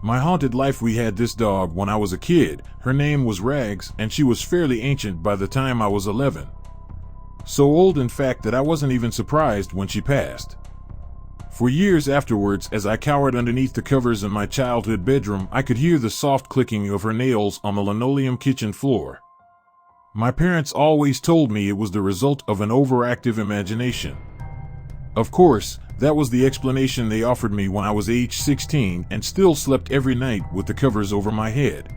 My haunted life. We had this dog when I was a kid. Her name was Rags, and she was fairly ancient by the time I was 11. So old, in fact, that I wasn't even surprised when she passed. For years afterwards, as I cowered underneath the covers in my childhood bedroom, I could hear the soft clicking of her nails on the linoleum kitchen floor. My parents always told me it was the result of an overactive imagination. Of course, that was the explanation they offered me when I was age 16 and still slept every night with the covers over my head.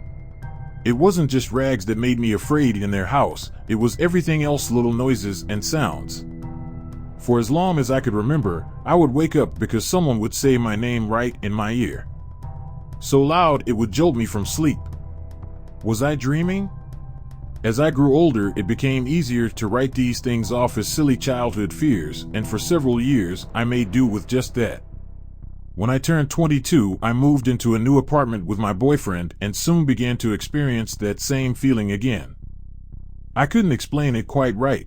It wasn't just Rags that made me afraid in their house, it was everything else, little noises and sounds. For as long as I could remember, I would wake up because someone would say my name right in my ear. So loud it would jolt me from sleep. Was I dreaming? As I grew older, it became easier to write these things off as silly childhood fears, and for several years, I made do with just that. When I turned 22, I moved into a new apartment with my boyfriend and soon began to experience that same feeling again. I couldn't explain it quite right.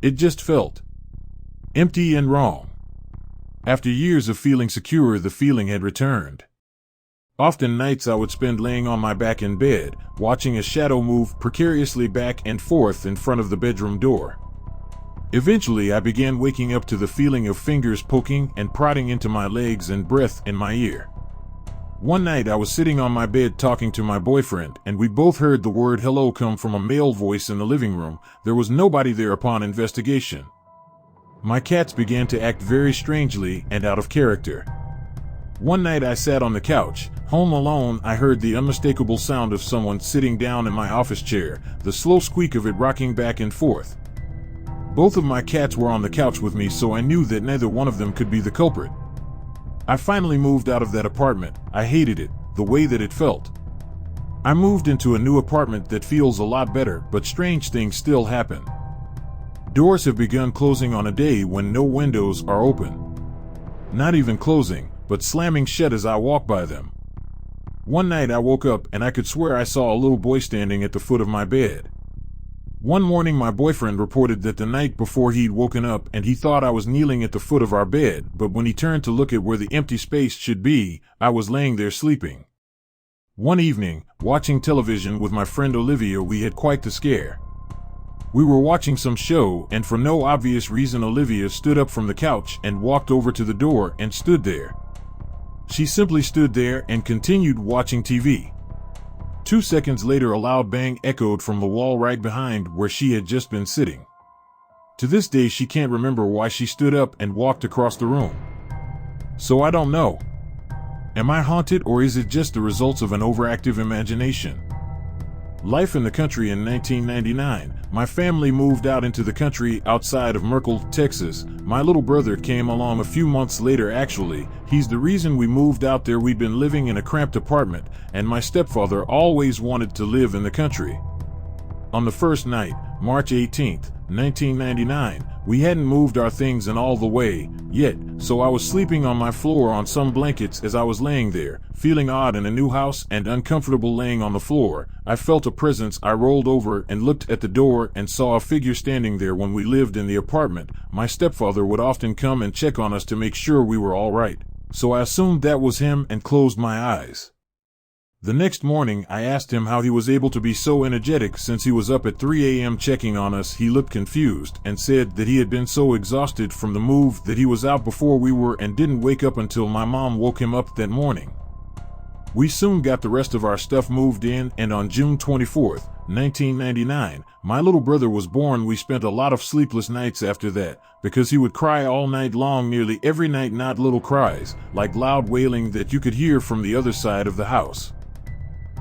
It just felt empty and wrong. After years of feeling secure, the feeling had returned. Often nights I would spend laying on my back in bed, watching a shadow move precariously back and forth in front of the bedroom door. Eventually I began waking up to the feeling of fingers poking and prodding into my legs and breath in my ear. One night I was sitting on my bed talking to my boyfriend, and we both heard the word hello come from a male voice in the living room. There was nobody there upon investigation. My cats began to act very strangely and out of character. One night I sat on the couch, home alone. I heard the unmistakable sound of someone sitting down in my office chair, the slow squeak of it rocking back and forth. Both of my cats were on the couch with me, so I knew that neither one of them could be the culprit. I finally moved out of that apartment. I hated it, the way that it felt. I moved into a new apartment that feels a lot better, but strange things still happen. Doors have begun closing on a day when no windows are open. Not even closing, but slamming shut as I walk by them. One night I woke up and I could swear I saw a little boy standing at the foot of my bed. One morning my boyfriend reported that the night before he'd woken up and he thought I was kneeling at the foot of our bed, but when he turned to look at where the empty space should be, I was laying there sleeping. One evening, watching television with my friend Olivia, we had quite the scare. We were watching some show, and for no obvious reason Olivia stood up from the couch and walked over to the door and stood there. She simply stood there and continued watching TV. 2 seconds later, a loud bang echoed from the wall right behind where she had just been sitting. To this day, she can't remember why she stood up and walked across the room. So I don't know. Am I haunted, or is it just the results of an overactive imagination? Life in the country. In 1999, my family moved out into the country outside of Merkel, Texas. My little brother came along a few months later. Actually, he's the reason we moved out there. We'd been living in a cramped apartment, and my stepfather always wanted to live in the country. On the first night, March 18th, 1999, we hadn't moved our things in all the way yet, so I was sleeping on my floor on some blankets. As I was laying there, feeling odd in a new house and uncomfortable laying on the floor, I felt a presence. I rolled over and looked at the door and saw a figure standing there. When we lived in the apartment, my stepfather would often come and check on us to make sure we were all right, so I assumed that was him and closed my eyes. The next morning, I asked him how he was able to be so energetic since he was up at 3 a.m. checking on us. He looked confused and said that he had been so exhausted from the move that he was out before we were and didn't wake up until my mom woke him up that morning. We soon got the rest of our stuff moved in, and on June 24th, 1999, my little brother was born. We spent a lot of sleepless nights after that, because he would cry all night long, nearly every night. Not little cries, like loud wailing that you could hear from the other side of the house.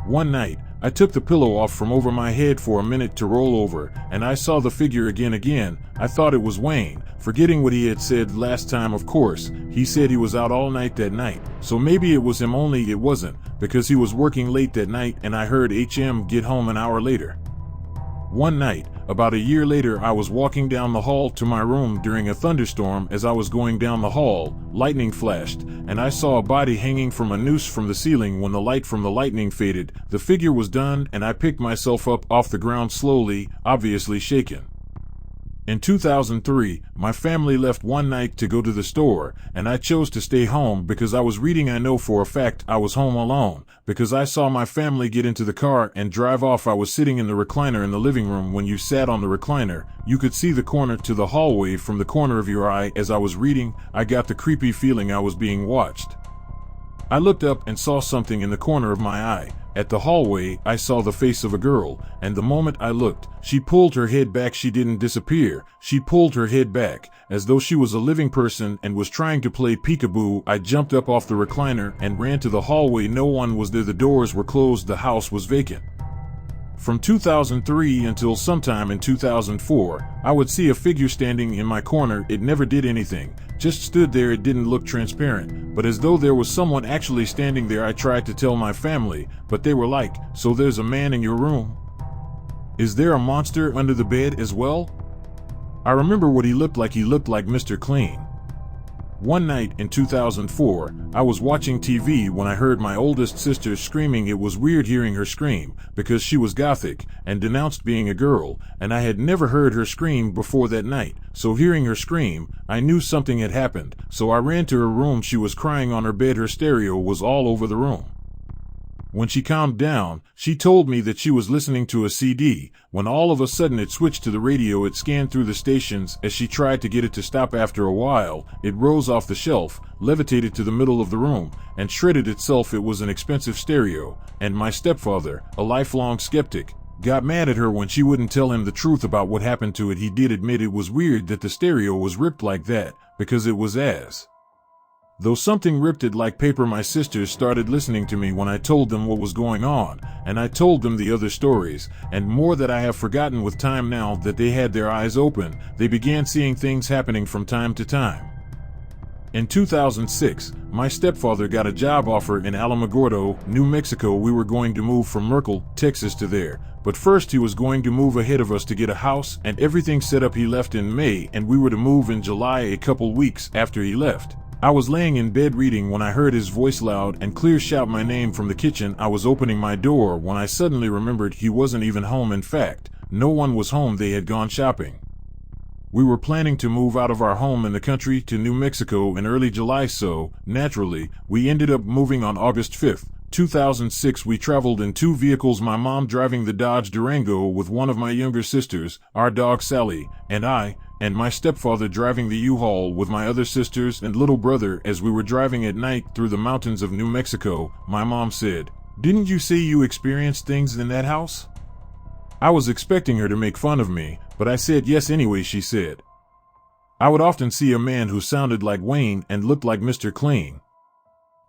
One night, I took the pillow off from over my head for a minute to roll over, and I saw the figure again. I thought it was Wayne, forgetting what he had said last time. Of course, he said he was out all night that night, so maybe it was him, only it wasn't, because he was working late that night and I heard HM get home an hour later. One night, about a year later, I was walking down the hall to my room during a thunderstorm. As I was going down the hall, lightning flashed, and I saw a body hanging from a noose from the ceiling. When the light from the lightning faded, the figure was done, and I picked myself up off the ground slowly, obviously shaken. In 2003, my family left one night to go to the store, and I chose to stay home because I was reading. I know for a fact I was home alone, because I saw my family get into the car and drive off. I was sitting in the recliner in the living room. When you sat on the recliner, you could see the corner to the hallway from the corner of your eye. As I was reading, I got the creepy feeling I was being watched. I looked up and saw something in the corner of my eye. At the hallway, I saw the face of a girl, and the moment I looked, she pulled her head back. She didn't disappear. She pulled her head back, as though she was a living person and was trying to play peekaboo. I jumped up off the recliner and ran to the hallway. No one was there. The doors were closed. The house was vacant. From 2003 until sometime in 2004, I would see a figure standing in my corner. It never did anything, just stood there. It didn't look transparent, but as though there was someone actually standing there. I tried to tell my family, but they were like, "So there's a man in your room? Is there a monster under the bed as well?" I remember what he looked like. He looked like Mr. Clean. One night in 2004, I was watching TV when I heard my oldest sister screaming. It was weird hearing her scream, because she was gothic and denounced being a girl, and I had never heard her scream before that night. So hearing her scream, I knew something had happened. So I ran to her room. She was crying on her bed. Her stereo was all over the room. When she calmed down, she told me that she was listening to a CD, when all of a sudden it switched to the radio. It scanned through the stations. As she tried to get it to stop, after a while, it rose off the shelf, levitated to the middle of the room, and shredded itself. It was an expensive stereo, and my stepfather, a lifelong skeptic, got mad at her when she wouldn't tell him the truth about what happened to it. He did admit it was weird that the stereo was ripped like that, because it was as though something ripped it like paper. My sisters started listening to me when I told them what was going on, and I told them the other stories, and more that I have forgotten. With time, now that they had their eyes open, they began seeing things happening from time to time. In 2006, my stepfather got a job offer in Alamogordo, New Mexico. We were going to move from Merkel, Texas to there, but first he was going to move ahead of us to get a house and everything set up. He left in May and we were to move in July. A couple weeks after he left, I was laying in bed reading when I heard his voice loud and clear shout my name from the kitchen. I was opening my door when I suddenly remembered he wasn't even home. In fact, no one was home. They had gone shopping. We were planning to move out of our home in the country to New Mexico in early July, so, naturally, we ended up moving on August 5th, 2006. We traveled in two vehicles, my mom driving the Dodge Durango with one of my younger sisters, our dog Sally, and I, and my stepfather driving the U-Haul with my other sisters and little brother. As we were driving at night through the mountains of New Mexico, my mom said, "Didn't you say you experienced things in that house?" I was expecting her to make fun of me, but I said yes anyway. She said, "I would often see a man who sounded like Wayne and looked like Mr. Clean."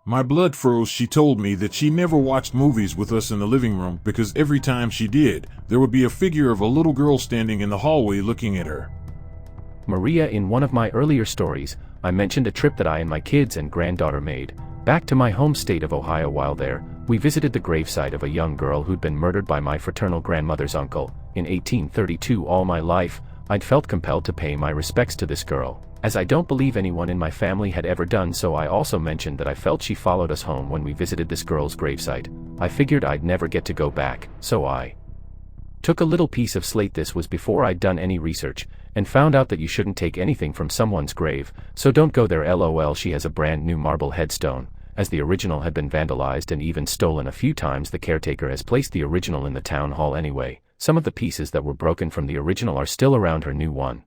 My blood froze. She told me that she never watched movies with us in the living room because every time she did, there would be a figure of a little girl standing in the hallway looking at her. Maria, in one of my earlier stories, I mentioned a trip that I and my kids and granddaughter made back to my home state of Ohio. While there, we visited the gravesite of a young girl who'd been murdered by my fraternal grandmother's uncle in 1832. All my life, I'd felt compelled to pay my respects to this girl, as I don't believe anyone in my family had ever done so. I also mentioned that I felt she followed us home when we visited this girl's gravesite. I figured I'd never get to go back, so I took a little piece of slate. This was before I'd done any research, and found out that you shouldn't take anything from someone's grave, so don't go there. LOL. She has a brand new marble headstone, as the original had been vandalized and even stolen a few times. The caretaker has placed the original in the town hall anyway. Some of the pieces that were broken from the original are still around her new one.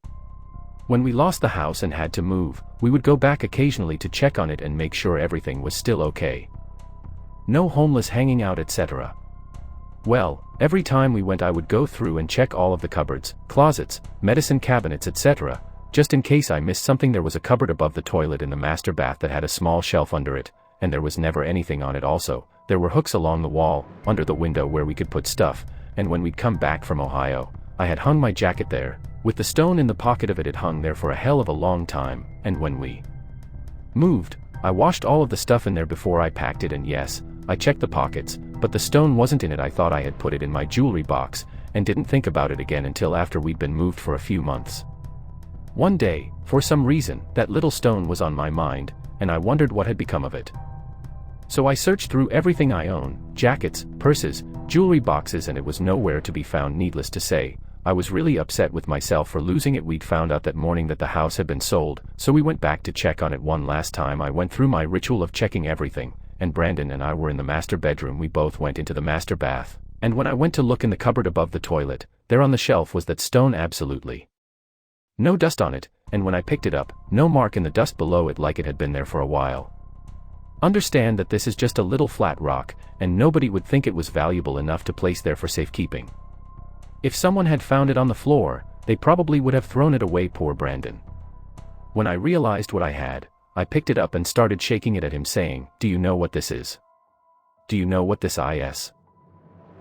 When we lost the house and had to move, we would go back occasionally to check on it and make sure everything was still okay. No homeless hanging out, etc. Well, every time we went I would go through and check all of the cupboards, closets, medicine cabinets, etc. Just in case I missed something. There was a cupboard above the toilet in the master bath that had a small shelf under it, and there was never anything on it. Also, there were hooks along the wall, under the window where we could put stuff, and when we'd come back from Ohio, I had hung my jacket there, with the stone in the pocket of it. It hung there for a hell of a long time, and when we moved, I washed all of the stuff in there before I packed it, and yes, I checked the pockets, but the stone wasn't in it. I thought I had put it in my jewelry box, and didn't think about it again until after we'd been moved for a few months. One day, for some reason, that little stone was on my mind, and I wondered what had become of it. So I searched through everything I own, jackets, purses, jewelry boxes, and it was nowhere to be found. Needless to say, I was really upset with myself for losing it. We'd found out that morning that the house had been sold, so we went back to check on it one last time. I went through my ritual of checking everything, and Brandon and I were in the master bedroom. We both went into the master bath, and when I went to look in the cupboard above the toilet, there on the shelf was that stone, absolutely no dust on it, and when I picked it up, no mark in the dust below it like it had been there for a while. Understand that this is just a little flat rock, and nobody would think it was valuable enough to place there for safekeeping. If someone had found it on the floor, they probably would have thrown it away. Poor Brandon. When I realized what I had, I picked it up and started shaking it at him, saying, "Do you know what this is? Do you know what this is?"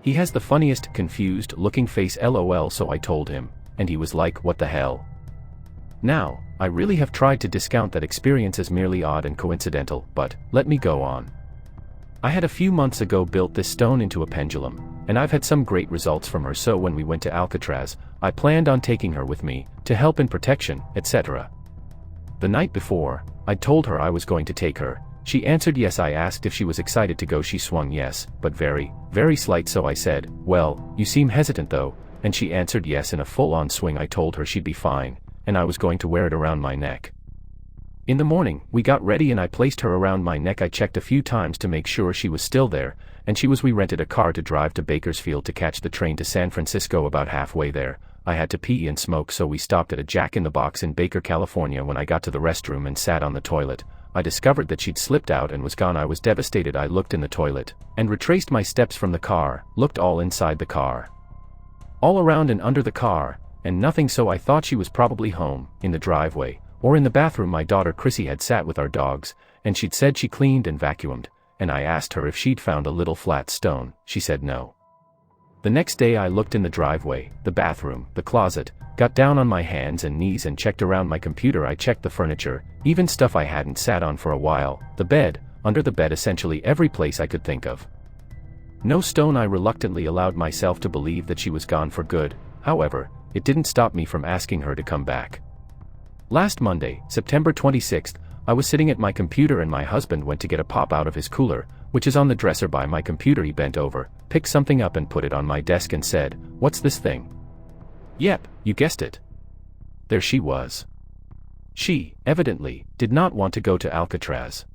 He has the funniest, confused looking face, lol. So I told him, and he was like, "What the hell?" Now, I really have tried to discount that experience as merely odd and coincidental, but let me go on. I had a few months ago built this stone into a pendulum, and I've had some great results from her, so when we went to Alcatraz, I planned on taking her with me, to help in protection, etc. The night before, I told her I was going to take her. She answered yes. I asked if she was excited to go. She swung yes, but very, very slight. So I said, "Well, you seem hesitant though," and she answered yes in a full-on swing. I told her she'd be fine, and I was going to wear it around my neck. In the morning, we got ready and I placed her around my neck. I checked a few times to make sure she was still there, and she was. We rented a car to drive to Bakersfield to catch the train to San Francisco. About halfway there, I had to pee and smoke, so we stopped at a Jack in the Box in Baker, California. When I got to the restroom and sat on the toilet, I discovered that she'd slipped out and was gone. I was devastated. I looked in the toilet, and retraced my steps from the car, looked all inside the car, all around and under the car, and nothing. So I thought she was probably home, in the driveway, or in the bathroom. My daughter Chrissy had sat with our dogs, and she'd said she cleaned and vacuumed, and I asked her if she'd found a little flat stone. She said no. The next day I looked in the driveway, the bathroom, the closet, got down on my hands and knees and checked around my computer. I checked the furniture, even stuff I hadn't sat on for a while, the bed, under the bed, essentially every place I could think of. No stone. I reluctantly allowed myself to believe that she was gone for good. However, it didn't stop me from asking her to come back. Last Monday, September 26th, I was sitting at my computer and my husband went to get a pop out of his cooler, which is on the dresser by my computer. He bent over, picked something up and put it on my desk and said, "What's this thing?" Yep, you guessed it. There she was. She, evidently, did not want to go to Alcatraz.